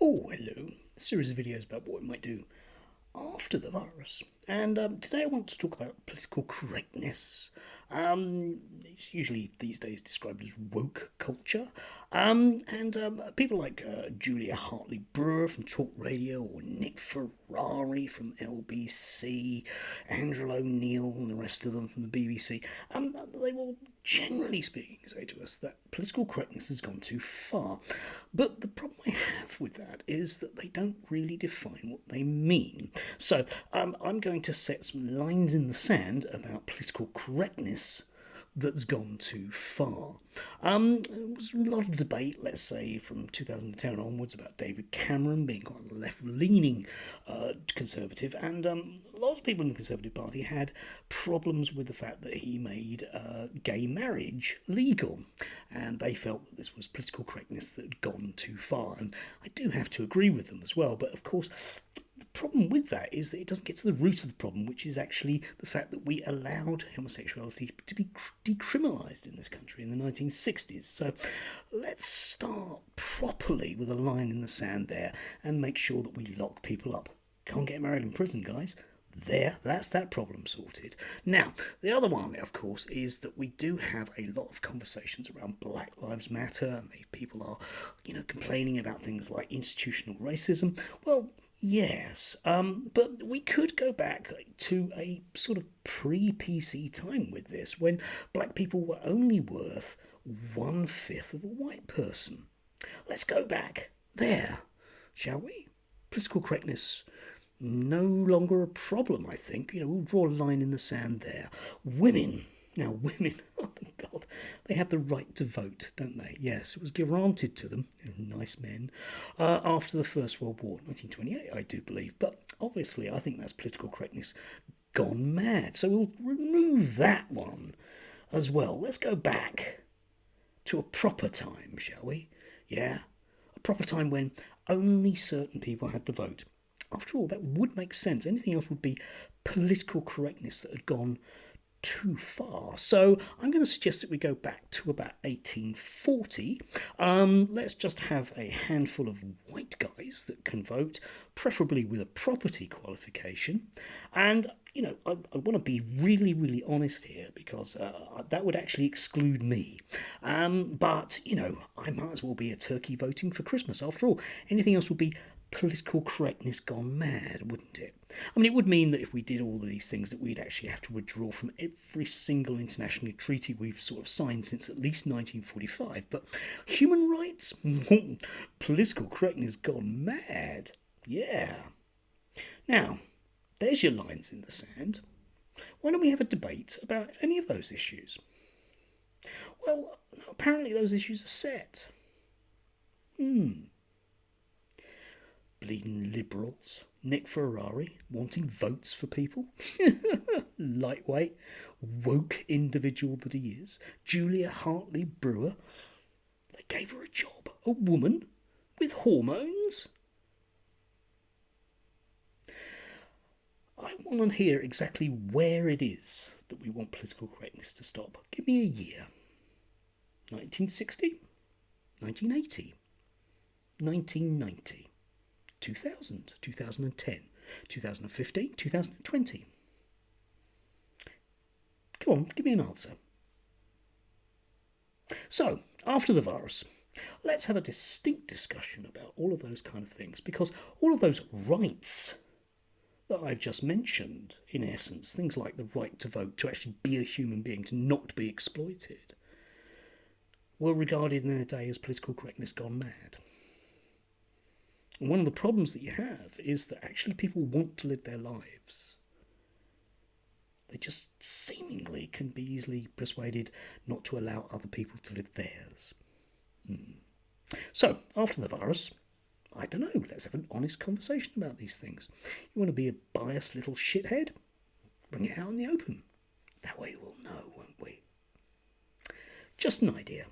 Oh, hello. A series of videos about what we might do after the virus. And today I want to talk about political correctness. It's usually these days described as woke culture. And people like Julia Hartley-Brewer from Talk Radio, or Nick Ferrari from LBC, Andrew O'Neill and the rest of them from the BBC, they will, generally speaking, say to us that political correctness has gone too far. But the problem I have with that is that they don't really define what they mean. So I'm going to set some lines in the sand about political correctness that's gone too far. There was a lot of debate, let's say, from 2010 onwards about David Cameron being quite a left-leaning Conservative, and a lot of people in the Conservative Party had problems with the fact that he made gay marriage legal, and they felt that this was political correctness that had gone too far, and I do have to agree with them as well, but of course the problem with that is that it doesn't get to the root of the problem, which is actually the fact that we allowed homosexuality to be decriminalised in this country in the 1960s. So let's start properly with a line in the sand there and make sure that we lock people up. Can't get married in prison, guys. That's that problem sorted. Now, the other one, of course, is that we do have a lot of conversations around Black Lives Matter, and people are, complaining about things like institutional racism. Well, yes, but we could go back to a sort of pre-PC time with this, when black people were only worth 1/5 of a white person. Let's go back there, shall we? Political correctness, no longer a problem, I think. We'll draw a line in the sand there. Women. Now, women, oh my God, they have the right to vote, don't they? Yes, it was granted to them, nice men, after the First World War, 1928, I do believe. But obviously, I think that's political correctness gone mad. So we'll remove that one as well. Let's go back to a proper time, shall we? Yeah, a proper time when only certain people had the vote. After all, that would make sense. Anything else would be political correctness that had gone too far. So I'm going to suggest that we go back to about 1840. Let's just have a handful of white guys that can vote, preferably with a property qualification. And I want to be really, really honest here, because that would actually exclude me. But I might as well be a turkey voting for Christmas. After all, anything else would be political correctness gone mad, wouldn't it? I mean, it would mean that if we did all of these things, that we'd actually have to withdraw from every single international treaty we've sort of signed since at least 1945. But human rights? Political correctness gone mad. Yeah. Now, there's your lines in the sand. Why don't we have a debate about any of those issues? Well, apparently those issues are set. Bleeding liberals. Nick Ferrari wanting votes for people. Lightweight, woke individual that he is. Julia Hartley-Brewer. They gave her a job. A woman with hormones. I want to hear exactly where it is that we want political correctness to stop. Give me a year. 1960? 1980? 1990? 2000, 2010, 2015, 2020. Come on, give me an answer. So, after the virus, let's have a distinct discussion about all of those kind of things, because all of those rights that I've just mentioned, in essence, things like the right to vote, to actually be a human being, to not be exploited, were regarded in their day as political correctness gone mad. And one of the problems that you have is that actually people want to live their lives. They just seemingly can be easily persuaded not to allow other people to live theirs. So, after the virus, I don't know, let's have an honest conversation about these things. You want to be a biased little shithead? Bring it out in the open. That way we'll know, won't we? Just an idea.